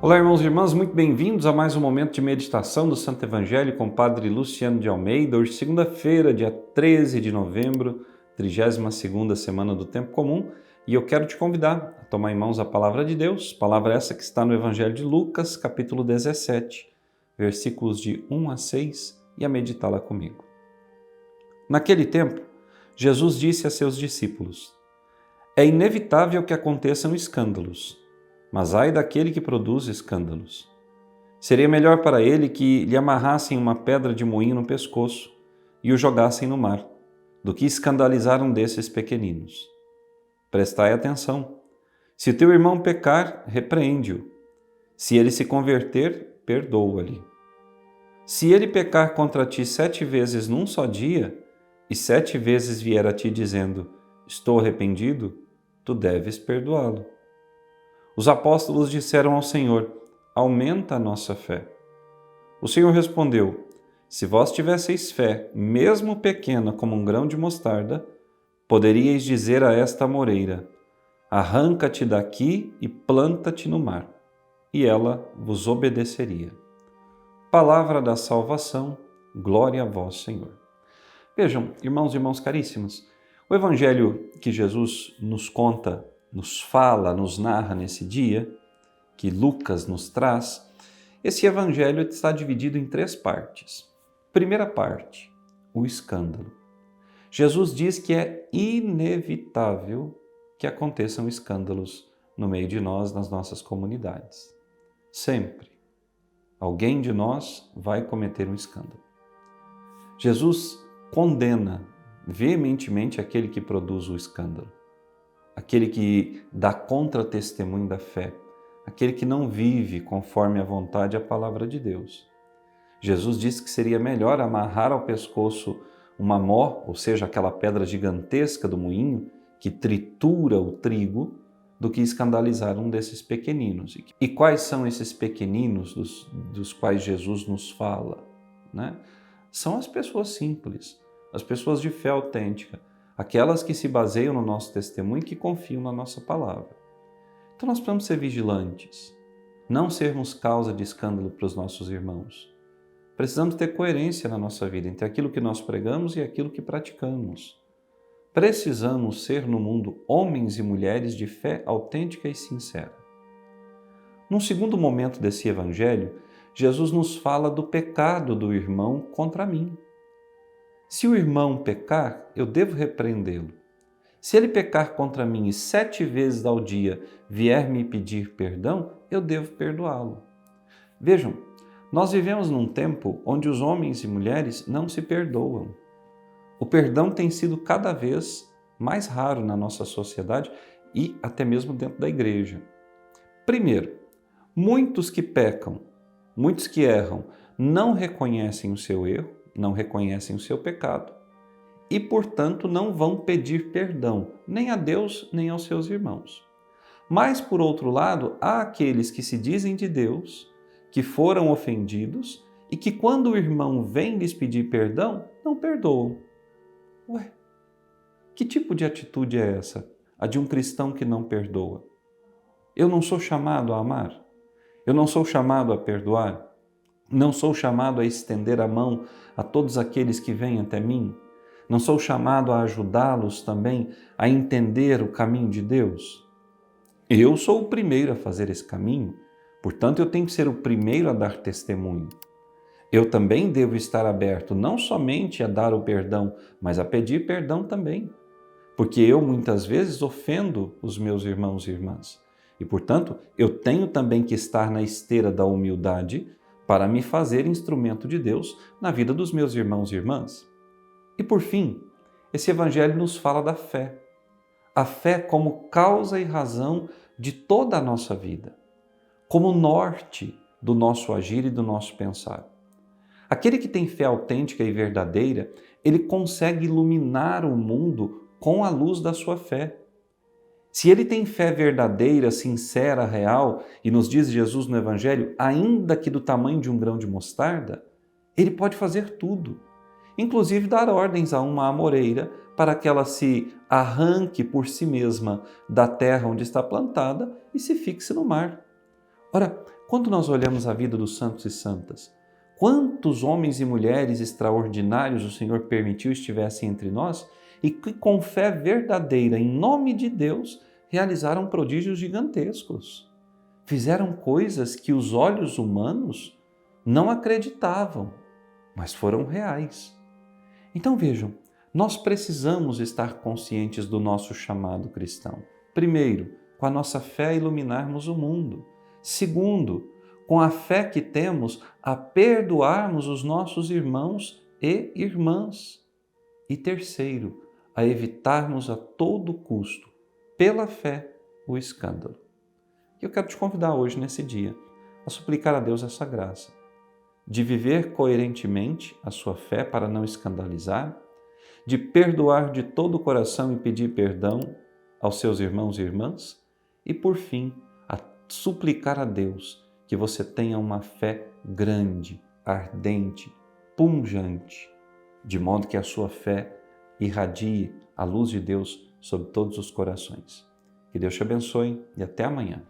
Olá, irmãos e irmãs, muito bem-vindos a mais um momento de meditação do Santo Evangelho com o Padre Luciano de Almeida. Hoje, segunda-feira, dia 13 de novembro, 32ª semana do Tempo Comum, e eu quero te convidar a tomar em mãos a Palavra de Deus, palavra essa que está no Evangelho de Lucas, capítulo 17, versículos de 1 a 6, e a meditá-la comigo. Naquele tempo, Jesus disse a seus discípulos: É inevitável que aconteçam escândalos, mas ai daquele que produz escândalos. Seria melhor para ele que lhe amarrassem uma pedra de moinho no pescoço e o jogassem no mar, do que escandalizar um desses pequeninos. Prestai atenção. Se teu irmão pecar, repreende-o. Se ele se converter, perdoa-lhe. Se ele pecar contra ti 7 vezes num só dia, e 7 vezes vier a ti dizendo, estou arrependido, tu deves perdoá-lo. Os apóstolos disseram ao Senhor, aumenta a nossa fé. O Senhor respondeu, se vós tivesseis fé, mesmo pequena como um grão de mostarda, poderíeis dizer a esta moreira, arranca-te daqui e planta-te no mar, e ela vos obedeceria. Palavra da salvação, glória a vós, Senhor. Vejam, irmãos e irmãs caríssimos, o Evangelho que Jesus nos conta, nos fala, nos narra nesse dia, que Lucas nos traz, esse evangelho está dividido em 3 partes. Primeira parte, o escândalo. Jesus diz que é inevitável que aconteçam escândalos no meio de nós, nas nossas comunidades. Sempre. Alguém de nós vai cometer um escândalo. Jesus condena veementemente aquele que produz o escândalo. Aquele que dá contra-testemunho da fé, aquele que não vive conforme a vontade e a palavra de Deus. Jesus disse que seria melhor amarrar ao pescoço uma mó, ou seja, aquela pedra gigantesca do moinho que tritura o trigo, do que escandalizar um desses pequeninos. E quais são esses pequeninos dos quais Jesus nos fala? São as pessoas simples, as pessoas de fé autêntica, aquelas que se baseiam no nosso testemunho e que confiam na nossa palavra. Então nós precisamos ser vigilantes, não sermos causa de escândalo para os nossos irmãos. Precisamos ter coerência na nossa vida entre aquilo que nós pregamos e aquilo que praticamos. Precisamos ser no mundo homens e mulheres de fé autêntica e sincera. Num segundo momento desse evangelho, Jesus nos fala do pecado do irmão contra mim. Se o irmão pecar, eu devo repreendê-lo. Se ele pecar contra mim e 7 vezes ao dia vier me pedir perdão, eu devo perdoá-lo. Vejam, nós vivemos num tempo onde os homens e mulheres não se perdoam. O perdão tem sido cada vez mais raro na nossa sociedade e até mesmo dentro da igreja. Primeiro, muitos que pecam, muitos que erram, não reconhecem o seu erro, não reconhecem o seu pecado e, portanto, não vão pedir perdão, nem a Deus, nem aos seus irmãos. Mas, por outro lado, há aqueles que se dizem de Deus, que foram ofendidos e que, quando o irmão vem lhes pedir perdão, não perdoam. Ué, que tipo de atitude é essa? A de um cristão que não perdoa? Eu não sou chamado a amar? Eu não sou chamado a perdoar? Não sou chamado a estender a mão a todos aqueles que vêm até mim? Não sou chamado a ajudá-los também a entender o caminho de Deus? Eu sou o primeiro a fazer esse caminho, portanto eu tenho que ser o primeiro a dar testemunho. Eu também devo estar aberto não somente a dar o perdão, mas a pedir perdão também, porque eu muitas vezes ofendo os meus irmãos e irmãs. E, portanto, eu tenho também que estar na esteira da humildade para me fazer instrumento de Deus na vida dos meus irmãos e irmãs. E por fim, esse evangelho nos fala da fé. A fé como causa e razão de toda a nossa vida, como norte do nosso agir e do nosso pensar. Aquele que tem fé autêntica e verdadeira, ele consegue iluminar o mundo com a luz da sua fé. Se ele tem fé verdadeira, sincera, real, e nos diz Jesus no Evangelho, ainda que do tamanho de um grão de mostarda, ele pode fazer tudo, inclusive dar ordens a uma amoreira para que ela se arranque por si mesma da terra onde está plantada e se fixe no mar. Ora, Quando nós olhamos a vida dos santos e santas, quantos homens e mulheres extraordinários o Senhor permitiu estivessem entre nós e que com fé verdadeira, em nome de Deus, realizaram prodígios gigantescos. Fizeram coisas que os olhos humanos não acreditavam, mas foram reais. Então vejam, nós precisamos estar conscientes do nosso chamado cristão. Primeiro, com a nossa fé iluminarmos o mundo. Segundo, com a fé que temos a perdoarmos os nossos irmãos e irmãs. E terceiro, a evitarmos a todo custo, pela fé, o escândalo. E eu quero te convidar hoje, nesse dia, a suplicar a Deus essa graça, de viver coerentemente a sua fé para não escandalizar, de perdoar de todo o coração e pedir perdão aos seus irmãos e irmãs, e por fim, a suplicar a Deus que você tenha uma fé grande, ardente, pungente, de modo que a sua fé irradie a luz de Deus sobre todos os corações. Que Deus te abençoe e até amanhã.